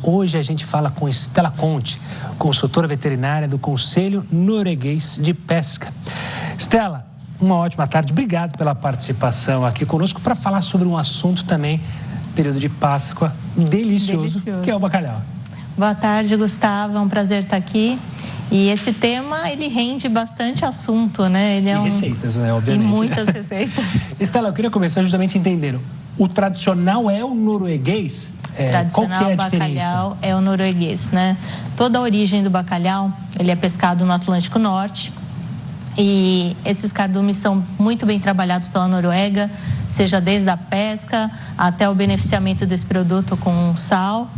Hoje a gente fala com Estela Conte, consultora veterinária do Conselho Norueguês de Pesca. Estela, uma ótima tarde. Obrigado pela participação aqui conosco para falar sobre um assunto também, período de Páscoa, delicioso, que é o bacalhau. Boa tarde, Gustavo. É um prazer estar aqui. E esse tema, ele rende bastante assunto, né? Ele é receitas, né? Obviamente. E muitas receitas. Estela, eu queria começar justamente entendendo. O tradicional é o norueguês? Tradicional qual que é a bacalhau diferença? é o norueguês, né? Toda a origem do bacalhau, ele é pescado no Atlântico Norte. E esses cardumes são muito bem trabalhados pela Noruega, seja desde a pesca até o beneficiamento desse produto com sal.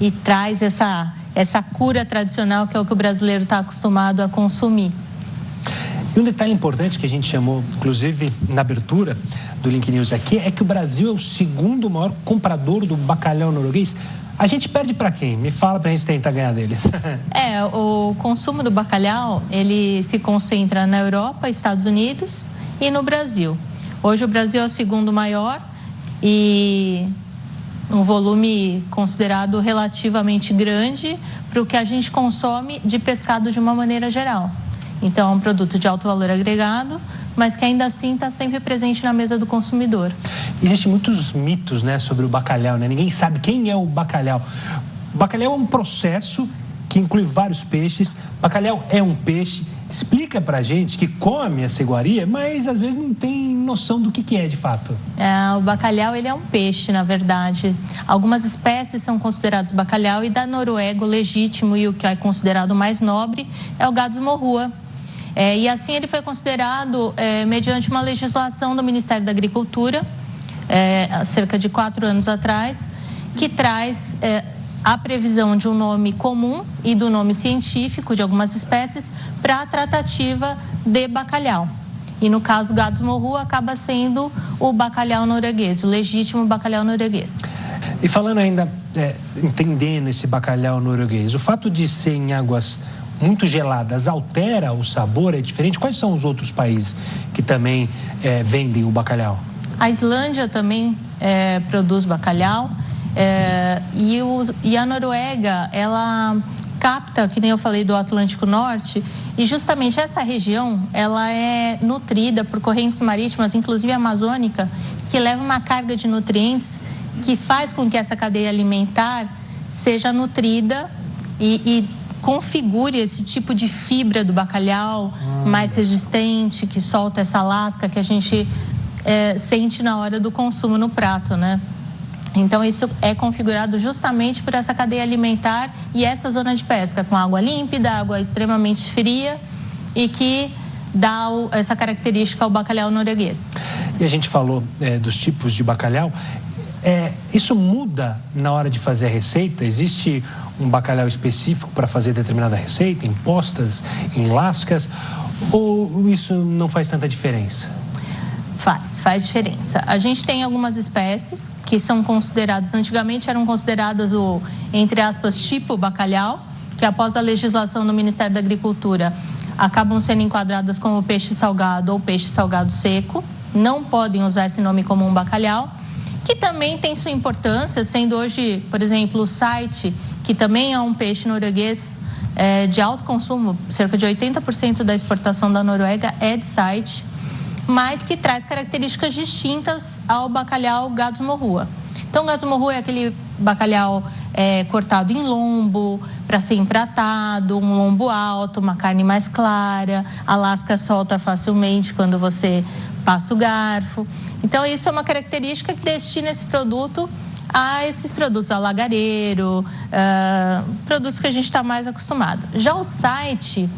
E traz essa cura tradicional que é o que o brasileiro está acostumado a consumir. E um detalhe importante que a gente chamou, inclusive, na abertura do Link News aqui, é que o Brasil é o segundo maior comprador do bacalhau norueguês. A gente perde para quem? Me fala para a gente tentar ganhar deles. O consumo do bacalhau, ele se concentra na Europa, Estados Unidos e no Brasil. Hoje o Brasil é o segundo maior e um volume considerado relativamente grande para o que a gente consome de pescado de uma maneira geral. Então, é um produto de alto valor agregado, mas que ainda assim está sempre presente na mesa do consumidor. Existem muitos mitos, né, sobre o bacalhau, né? Ninguém sabe quem é o bacalhau. O bacalhau é um processo que inclui vários peixes. Bacalhau é um peixe. Explica pra gente que come essa iguaria, mas às vezes não tem noção do que é de fato. O bacalhau, ele é um peixe, na verdade. Algumas espécies são consideradas bacalhau e da Noruega o legítimo e o que é considerado mais nobre é o Gadus morrua. E assim ele foi considerado mediante uma legislação do Ministério da Agricultura, há cerca de 4 anos atrás, que traz a previsão de um nome comum e do nome científico de algumas espécies para a tratativa de bacalhau. E no caso, Gadus morrua acaba sendo o bacalhau norueguês, o legítimo bacalhau norueguês. E falando ainda, entendendo esse bacalhau norueguês, o fato de ser em águas muito geladas altera o sabor, é diferente? Quais são os outros países que também vendem o bacalhau? A Islândia também produz bacalhau. E a Noruega, ela capta, que nem eu falei, do Atlântico Norte, e justamente essa região, ela é nutrida por correntes marítimas, inclusive a amazônica, que leva uma carga de nutrientes que faz com que essa cadeia alimentar seja nutrida e configure esse tipo de fibra do bacalhau mais resistente, que solta essa lasca que a gente sente na hora do consumo no prato, né? Então, isso é configurado justamente por essa cadeia alimentar e essa zona de pesca, com água límpida, água extremamente fria e que dá essa característica ao bacalhau norueguês. E a gente falou dos tipos de bacalhau. Isso muda na hora de fazer a receita? Existe um bacalhau específico para fazer determinada receita, em postas, em lascas? Ou isso não faz tanta diferença? Faz diferença. A gente tem algumas espécies que são consideradas, antigamente eram consideradas o, entre aspas, tipo bacalhau, que após a legislação do Ministério da Agricultura acabam sendo enquadradas como peixe salgado ou peixe salgado seco, não podem usar esse nome como um bacalhau, que também tem sua importância, sendo hoje, por exemplo, o site, que também é um peixe norueguês de alto consumo, cerca de 80% da exportação da Noruega é de site, mas que traz características distintas ao bacalhau Gadus morrua. Então, Gadus morrua é aquele bacalhau cortado em lombo, para ser empratado, um lombo alto, uma carne mais clara, a lasca solta facilmente quando você passa o garfo. Então, isso é uma característica que destina esse produto a esses produtos alagareiro, produtos que a gente está mais acostumado. Já o site,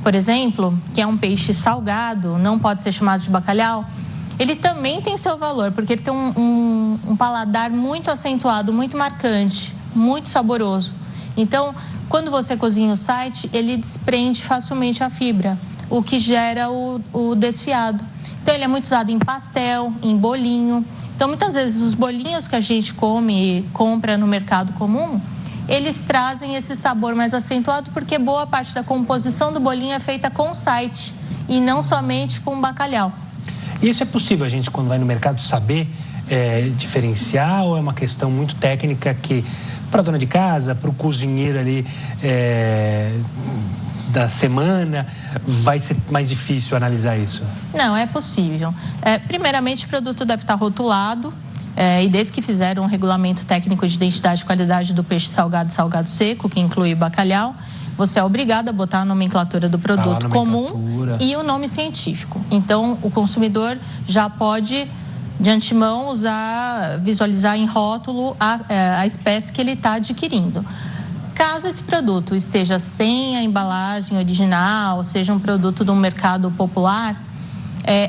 por exemplo, que é um peixe salgado, não pode ser chamado de bacalhau, ele também tem seu valor, porque ele tem um paladar muito acentuado, muito marcante, muito saboroso. Então, quando você cozinha o site, ele desprende facilmente a fibra, o que gera o desfiado. Então, ele é muito usado em pastel, em bolinho. Então, muitas vezes, os bolinhos que a gente come e compra no mercado comum, eles trazem esse sabor mais acentuado, porque boa parte da composição do bolinho é feita com site e não somente com bacalhau. E isso é possível a gente, quando vai no mercado, saber diferenciar ou é uma questão muito técnica que, para a dona de casa, para o cozinheiro ali da semana, vai ser mais difícil analisar isso? Não, é possível. Primeiramente, o produto deve estar rotulado. E desde que fizeram um regulamento técnico de identidade e qualidade do peixe salgado e salgado seco, que inclui bacalhau, você é obrigado a botar a nomenclatura do produto comum e o nome científico. Então, o consumidor já pode, de antemão, visualizar em rótulo a espécie que ele está adquirindo. Caso esse produto esteja sem a embalagem original, seja um produto do mercado popular,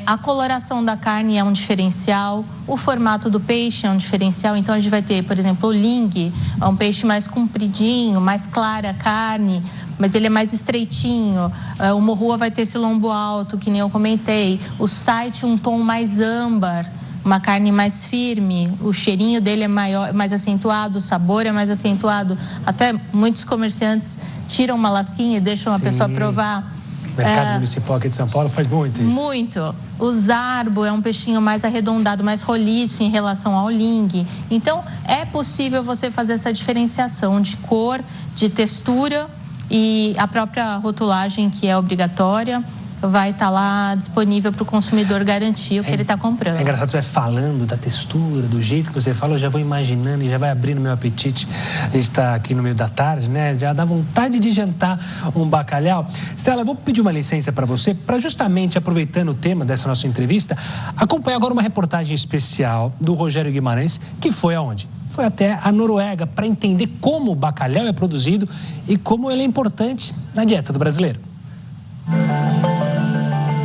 a coloração da carne é um diferencial, o formato do peixe é um diferencial. Então, a gente vai ter, por exemplo, o ling, é um peixe mais compridinho, mais clara a carne, mas ele é mais estreitinho. O morrua vai ter esse lombo alto, que nem eu comentei. O site, um tom mais âmbar, uma carne mais firme, o cheirinho dele é mais acentuado, o sabor é mais acentuado. Até muitos comerciantes tiram uma lasquinha e deixam a pessoa provar. O mercado municipal aqui de São Paulo faz muito isso. Muito. O zarbo é um peixinho mais arredondado, mais roliço em relação ao ling. Então, é possível você fazer essa diferenciação de cor, de textura, e a própria rotulagem, que é obrigatória, vai estar lá disponível para o consumidor garantir o que ele está comprando. É engraçado, você vai falando da textura, do jeito que você fala, eu já vou imaginando e já vai abrindo meu apetite. A gente está aqui no meio da tarde, né? Já dá vontade de jantar um bacalhau. Stella, eu vou pedir uma licença para você, para justamente, aproveitando o tema dessa nossa entrevista, acompanhar agora uma reportagem especial do Rogério Guimarães, que foi aonde? Foi até a Noruega, para entender como o bacalhau é produzido e como ele é importante na dieta do brasileiro.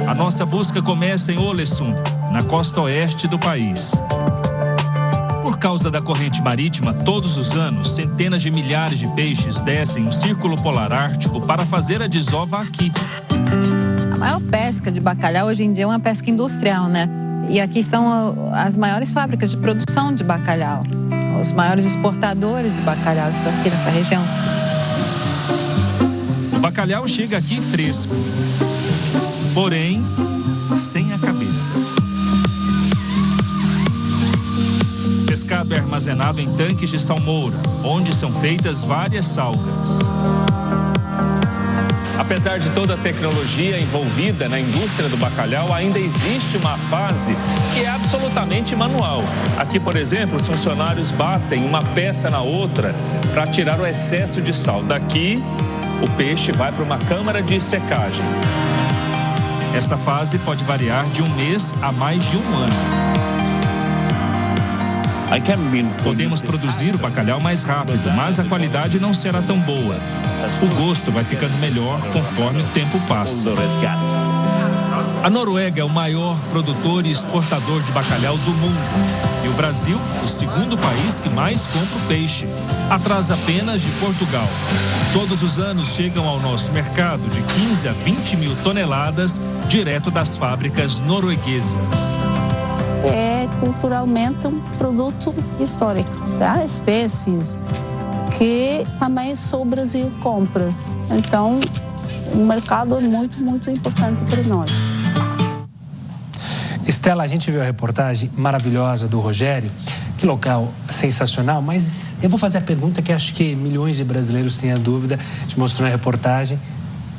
A nossa busca começa em Ålesund, na costa oeste do país. Por causa da corrente marítima, todos os anos, centenas de milhares de peixes descem o Círculo Polar Ártico para fazer a desova aqui. A maior pesca de bacalhau hoje em dia é uma pesca industrial, né? E aqui são as maiores fábricas de produção de bacalhau, os maiores exportadores de bacalhau estão aqui nessa região. O bacalhau chega aqui fresco, porém, sem a cabeça. O pescado é armazenado em tanques de salmoura, onde são feitas várias salgas. Apesar de toda a tecnologia envolvida na indústria do bacalhau, ainda existe uma fase que é absolutamente manual. Aqui, por exemplo, os funcionários batem uma peça na outra para tirar o excesso de sal. Daqui, o peixe vai para uma câmara de secagem. Essa fase pode variar de 1 mês a mais de 1 ano. Podemos produzir o bacalhau mais rápido, mas a qualidade não será tão boa. O gosto vai ficando melhor conforme o tempo passa. A Noruega é o maior produtor e exportador de bacalhau do mundo. E o Brasil, o segundo país que mais compra o peixe, atrás apenas de Portugal. Todos os anos chegam ao nosso mercado de 15 a 20 mil toneladas direto das fábricas norueguesas. É culturalmente um produto histórico, tá? Espécies que também só o Brasil compra. Então, o mercado é muito, muito importante para nós. Stella, a gente viu a reportagem maravilhosa do Rogério, que local sensacional, mas eu vou fazer a pergunta que acho que milhões de brasileiros têm a dúvida, te mostrou na reportagem.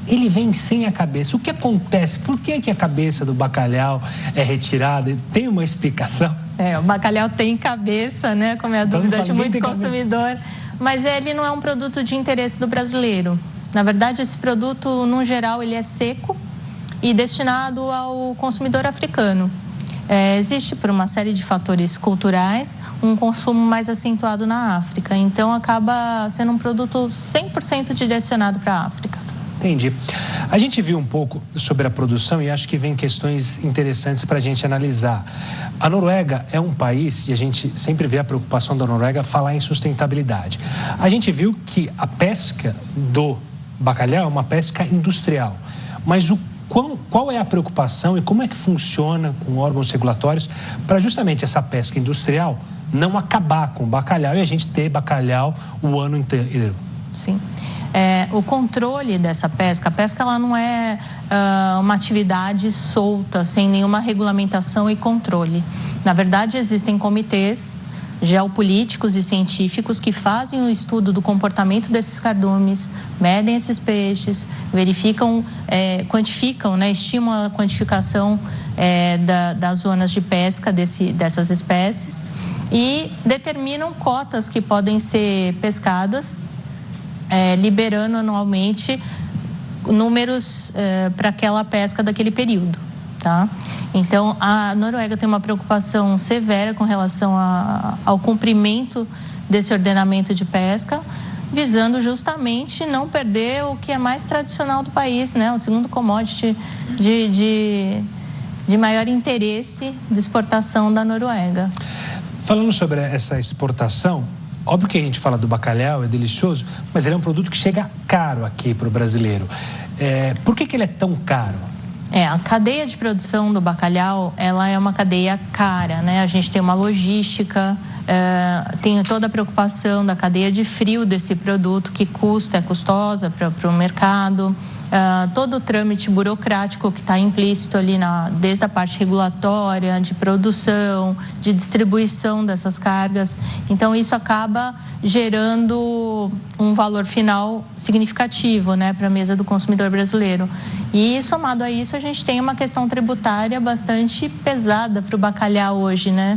Ele vem sem a cabeça. O que acontece? Por que a cabeça do bacalhau é retirada? Tem uma explicação? O bacalhau tem cabeça, né? Como é a dúvida de muito consumidor. Mas ele não é um produto de interesse do brasileiro. Na verdade, esse produto, no geral, ele é seco e destinado ao consumidor africano. Existe, por uma série de fatores culturais, um consumo mais acentuado na África. Então, acaba sendo um produto 100% direcionado para a África. Entendi. A gente viu um pouco sobre a produção e acho que vem questões interessantes para a gente analisar. A Noruega é um país, e a gente sempre vê a preocupação da Noruega falar em sustentabilidade. A gente viu que a pesca do bacalhau é uma pesca industrial, mas qual é a preocupação e como é que funciona com órgãos regulatórios para justamente essa pesca industrial não acabar com o bacalhau e a gente ter bacalhau o ano inteiro? Sim. O controle dessa pesca, a pesca ela não é uma atividade solta, sem nenhuma regulamentação e controle. Na verdade, existem comitês geopolíticos e científicos que fazem o estudo do comportamento desses cardumes, medem esses peixes, verificam, quantificam, né, estimam a quantificação das zonas de pesca dessas espécies e determinam cotas que podem ser pescadas, liberando anualmente números para aquela pesca daquele período. Tá? Então, a Noruega tem uma preocupação severa com relação ao cumprimento desse ordenamento de pesca, visando justamente não perder o que é mais tradicional do país, né? O segundo commodity de maior interesse de exportação da Noruega. Falando sobre essa exportação, óbvio que a gente fala do bacalhau, é delicioso, mas ele é um produto que chega caro aqui para o brasileiro. Por que ele é tão caro? A cadeia de produção do bacalhau, ela é uma cadeia cara, né? A gente tem uma logística, tem toda a preocupação da cadeia de frio desse produto, que é custosa para o mercado. Todo o trâmite burocrático que está implícito ali desde a parte regulatória, de produção, de distribuição dessas cargas. Então, isso acaba gerando um valor final significativo, né, para a mesa do consumidor brasileiro. E, somado a isso, a gente tem uma questão tributária bastante pesada para o bacalhau hoje, né?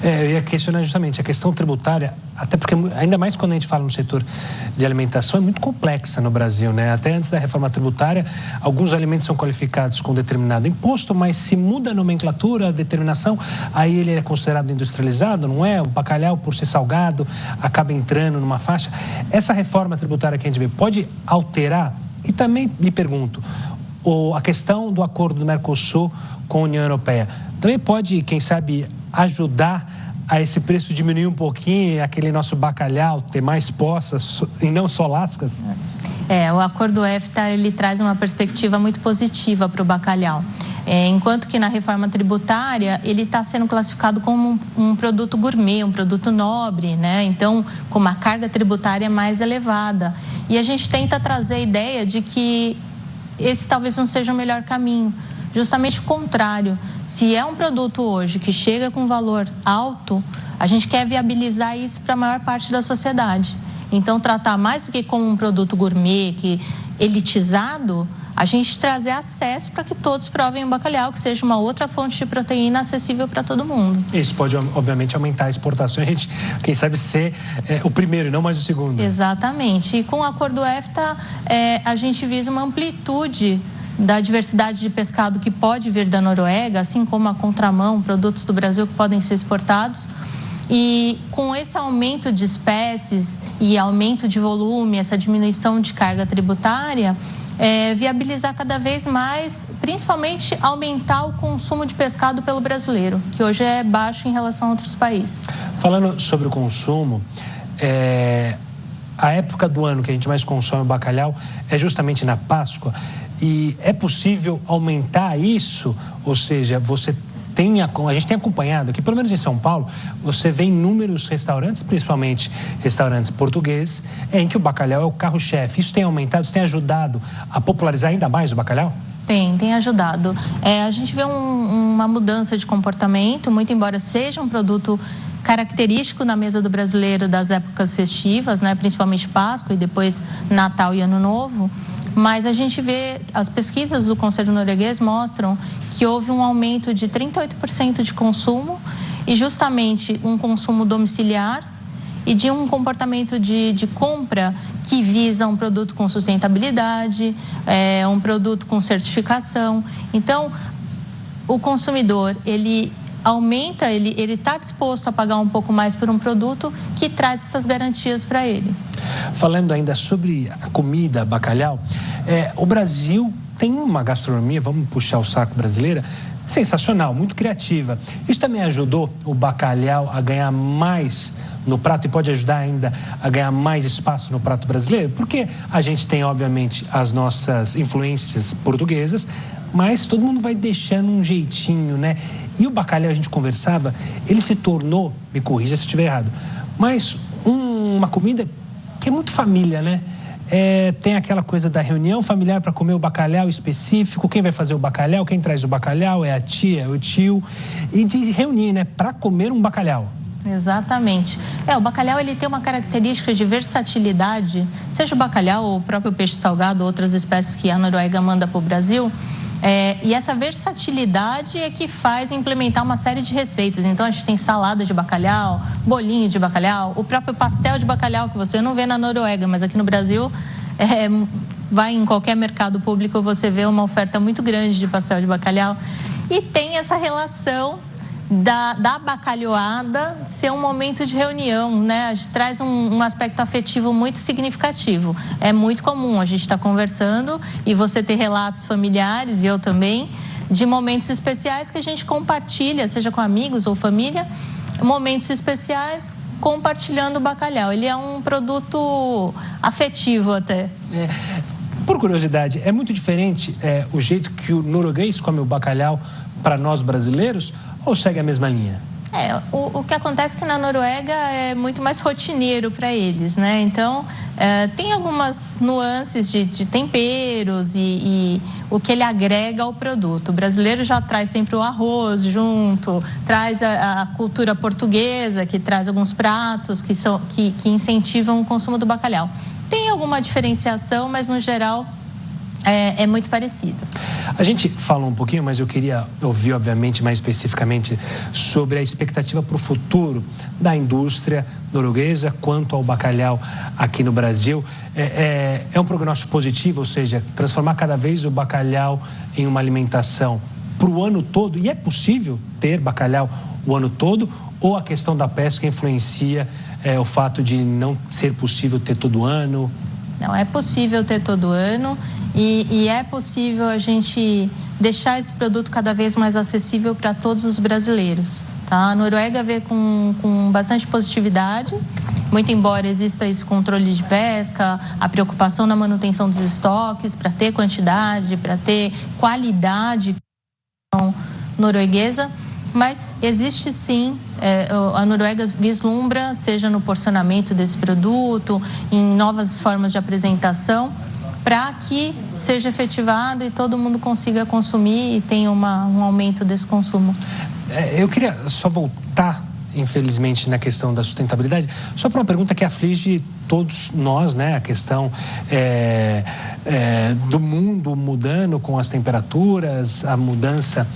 Eu ia questionar justamente a questão tributária, até porque, ainda mais quando a gente fala no setor de alimentação, é muito complexa no Brasil, né? Até antes da reforma tributária, alguns alimentos são qualificados com determinado imposto, mas se muda a nomenclatura, a determinação, aí ele é considerado industrializado, não é? O bacalhau, por ser salgado, acaba entrando numa faixa. Essa reforma tributária que a gente vê pode alterar? E também me pergunto, a questão do acordo do Mercosul com a União Europeia também pode, quem sabe, ajudar a esse preço diminuir um pouquinho, aquele nosso bacalhau ter mais poças e não só lascas? O acordo EFTA, ele traz uma perspectiva muito positiva para o bacalhau. Enquanto que na reforma tributária, ele está sendo classificado como um produto gourmet, um produto nobre, né? Então, com uma carga tributária mais elevada. E a gente tenta trazer a ideia de que esse talvez não seja o melhor caminho. Justamente o contrário. Se é um produto hoje que chega com valor alto, a gente quer viabilizar isso para a maior parte da sociedade. Então, tratar mais do que como um produto gourmet, elitizado, a gente trazer acesso para que todos provem o bacalhau, que seja uma outra fonte de proteína acessível para todo mundo. Isso pode, obviamente, aumentar a exportação e a gente, quem sabe, ser o primeiro e não mais o segundo. Exatamente. E com o acordo EFTA, a gente visa uma amplitude da diversidade de pescado que pode vir da Noruega, assim como a contramão, produtos do Brasil que podem ser exportados. E com esse aumento de espécies e aumento de volume, essa diminuição de carga tributária, viabilizar cada vez mais, principalmente aumentar o consumo de pescado pelo brasileiro, que hoje é baixo em relação a outros países. Falando sobre o consumo, a época do ano que a gente mais consome o bacalhau é justamente na Páscoa. E é possível aumentar isso? Ou seja, a gente tem acompanhado aqui, pelo menos em São Paulo, você vê inúmeros restaurantes, principalmente restaurantes portugueses, em que o bacalhau é o carro-chefe. Isso tem aumentado, isso tem ajudado a popularizar ainda mais o bacalhau? Tem ajudado. A gente vê uma mudança de comportamento, muito embora seja um produto característico na mesa do brasileiro das épocas festivas, né, principalmente Páscoa e depois Natal e Ano Novo. Mas a gente vê, as pesquisas do Conselho Norueguês mostram que houve um aumento de 38% de consumo e justamente um consumo domiciliar e de um comportamento de compra que visa um produto com sustentabilidade, um produto com certificação. Então, o consumidor, ele aumenta, ele está disposto a pagar um pouco mais por um produto que traz essas garantias para ele. Falando ainda sobre a comida, bacalhau, o Brasil tem uma gastronomia, vamos puxar o saco brasileira, sensacional, muito criativa. Isso também ajudou o bacalhau a ganhar mais no prato e pode ajudar ainda a ganhar mais espaço no prato brasileiro? Porque a gente tem, obviamente, as nossas influências portuguesas, mas todo mundo vai deixando um jeitinho, né? E o bacalhau, a gente conversava, ele se tornou, me corrija se eu estiver errado, mas uma comida que é muito família, né? tem aquela coisa da reunião familiar para comer o bacalhau específico, quem vai fazer o bacalhau, quem traz o bacalhau, é a tia, é o tio, e de reunir, né, para comer um bacalhau. Exatamente. O bacalhau ele tem uma característica de versatilidade, seja o bacalhau ou o próprio peixe salgado, outras espécies que a Noruega manda para o Brasil. E essa versatilidade é que faz implementar uma série de receitas. Então, a gente tem salada de bacalhau, bolinho de bacalhau, o próprio pastel de bacalhau, que você não vê na Noruega, mas aqui no Brasil, vai em qualquer mercado público, você vê uma oferta muito grande de pastel de bacalhau. E tem essa relação da bacalhoada ser um momento de reunião, né? A gente traz um aspecto afetivo muito significativo. É muito comum a gente estar conversando e você ter relatos familiares, e eu também, de momentos especiais que a gente compartilha, seja com amigos ou família, momentos especiais compartilhando o bacalhau. Ele é um produto afetivo até. Por curiosidade, é muito diferente o jeito que o norueguês come o bacalhau para nós brasileiros, ou segue a mesma linha? O que acontece é que na Noruega é muito mais rotineiro para eles, né? Então, tem algumas nuances de temperos e o que ele agrega ao produto. O brasileiro já traz sempre o arroz junto, traz a cultura portuguesa, que traz alguns pratos que incentivam o consumo do bacalhau. Tem alguma diferenciação, mas no geral é muito parecido. A gente falou um pouquinho, mas eu queria ouvir, obviamente, mais especificamente sobre a expectativa para o futuro da indústria norueguesa quanto ao bacalhau aqui no Brasil. É um prognóstico positivo, ou seja, transformar cada vez o bacalhau em uma alimentação para o ano todo? E é possível ter bacalhau o ano todo? Ou a questão da pesca influencia o fato de não ser possível ter todo ano? Não, é possível ter todo ano e é possível a gente deixar esse produto cada vez mais acessível para todos os brasileiros. Tá? A Noruega vê com bastante positividade, muito embora exista esse controle de pesca, a preocupação na manutenção dos estoques, para ter quantidade, para ter qualidade norueguesa, mas existe sim, a Noruega vislumbra, seja no porcionamento desse produto, em novas formas de apresentação, para que seja efetivado e todo mundo consiga consumir e tenha um aumento desse consumo. Eu queria só voltar, infelizmente, na questão da sustentabilidade, só para uma pergunta que aflige todos nós, né? A questão do mundo mudando com as temperaturas, a mudança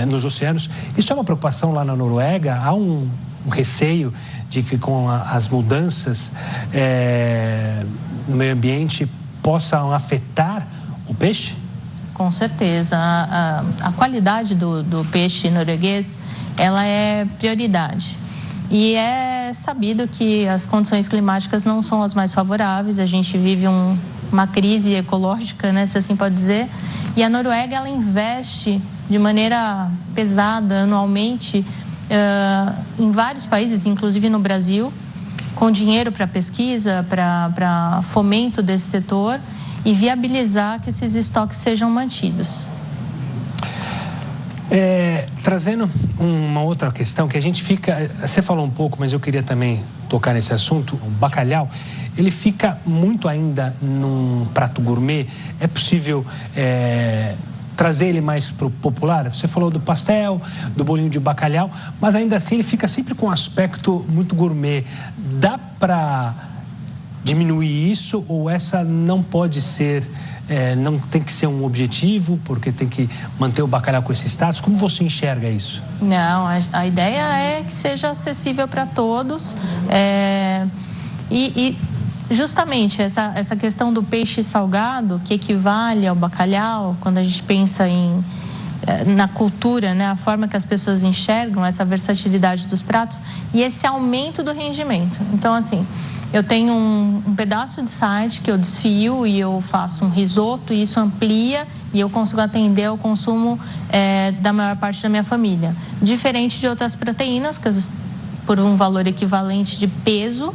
nos oceanos. Isso é uma preocupação lá na Noruega? Há um receio de que com as mudanças no meio ambiente possam afetar o peixe? Com certeza. A qualidade do peixe norueguês, ela é prioridade. E é sabido que as condições climáticas não são as mais favoráveis. A gente vive uma crise ecológica, né, se assim pode dizer. E a Noruega, ela investe de maneira pesada anualmente em vários países, inclusive no Brasil, com dinheiro para pesquisa, para fomento desse setor e viabilizar que esses estoques sejam mantidos. Trazendo uma outra questão que a gente fica... Você falou um pouco, mas eu queria também tocar nesse assunto. O bacalhau, ele fica muito ainda num prato gourmet. É possível trazer ele mais para o popular? Você falou do pastel, do bolinho de bacalhau, mas ainda assim ele fica sempre com um aspecto muito gourmet. Dá para diminuir isso ou essa não pode ser... não tem que ser um objetivo, porque tem que manter o bacalhau com esse status? Como você enxerga isso? Não, a ideia é que seja acessível para todos. Justamente essa questão do peixe salgado, que equivale ao bacalhau, quando a gente pensa na cultura, né, a forma que as pessoas enxergam essa versatilidade dos pratos e esse aumento do rendimento. Então, assim, eu tenho um pedaço de site que eu desfio e eu faço um risoto e isso amplia e eu consigo atender ao consumo da maior parte da minha família. Diferente de outras proteínas, que por um valor equivalente de peso,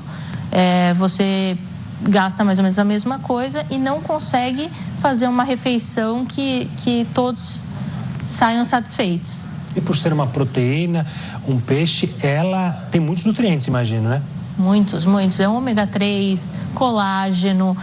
você gasta mais ou menos a mesma coisa e não consegue fazer uma refeição que todos saiam satisfeitos. E por ser uma proteína, um peixe, ela tem muitos nutrientes, imagino, né? muitos. É ômega 3, colágeno,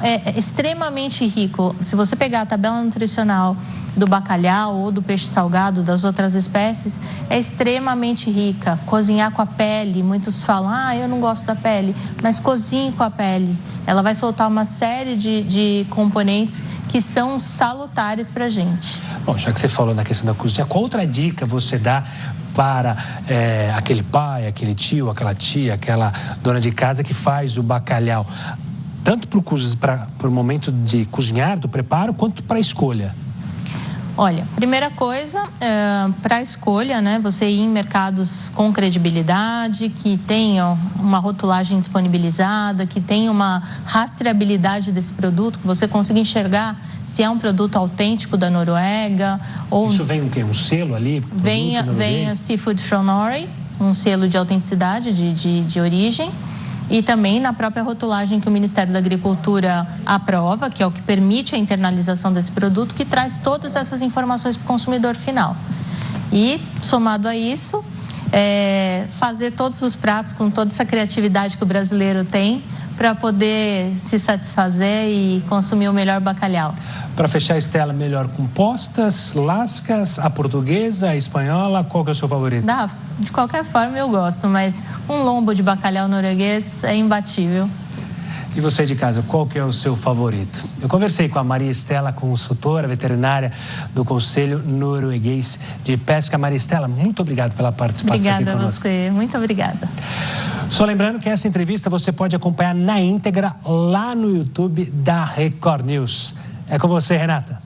é extremamente rico. Se você pegar a tabela nutricional do bacalhau ou do peixe salgado, das outras espécies, é extremamente rica. Cozinhar com a pele, muitos falam, eu não gosto da pele, mas cozinhe com a pele. Ela vai soltar uma série de componentes que são salutares para a gente. Bom, já que você falou na questão da cozinha, qual outra dica você dá para aquele pai, aquele tio, aquela tia, aquela dona de casa que faz o bacalhau, tanto para o momento de cozinhar, do preparo, quanto para a escolha? Olha, primeira coisa, para a escolha, né? Você ir em mercados com credibilidade, que tenham uma rotulagem disponibilizada, que tenha uma rastreabilidade desse produto, que você consiga enxergar se é um produto autêntico da Noruega. Ou... Isso vem o quê? Um selo ali? Vem a Seafood from Norway, um selo de autenticidade, de origem. E também na própria rotulagem que o Ministério da Agricultura aprova, que é o que permite a internalização desse produto, que traz todas essas informações para o consumidor final. E, somado a isso, fazer todos os pratos com toda essa criatividade que o brasileiro tem para poder se satisfazer e consumir o melhor bacalhau. Para fechar, Estela, melhor compostas, lascas, a portuguesa, a espanhola, qual que é o seu favorito? De qualquer forma eu gosto, mas um lombo de bacalhau norueguês é imbatível. E você de casa, qual que é o seu favorito? Eu conversei com a Maria Estela, consultora veterinária do Conselho Norueguês de Pesca. Maria Estela, muito obrigado pela participação aqui conosco. Obrigada a você, muito obrigada. Só lembrando que essa entrevista você pode acompanhar na íntegra lá no YouTube da Record News. É com você, Renata.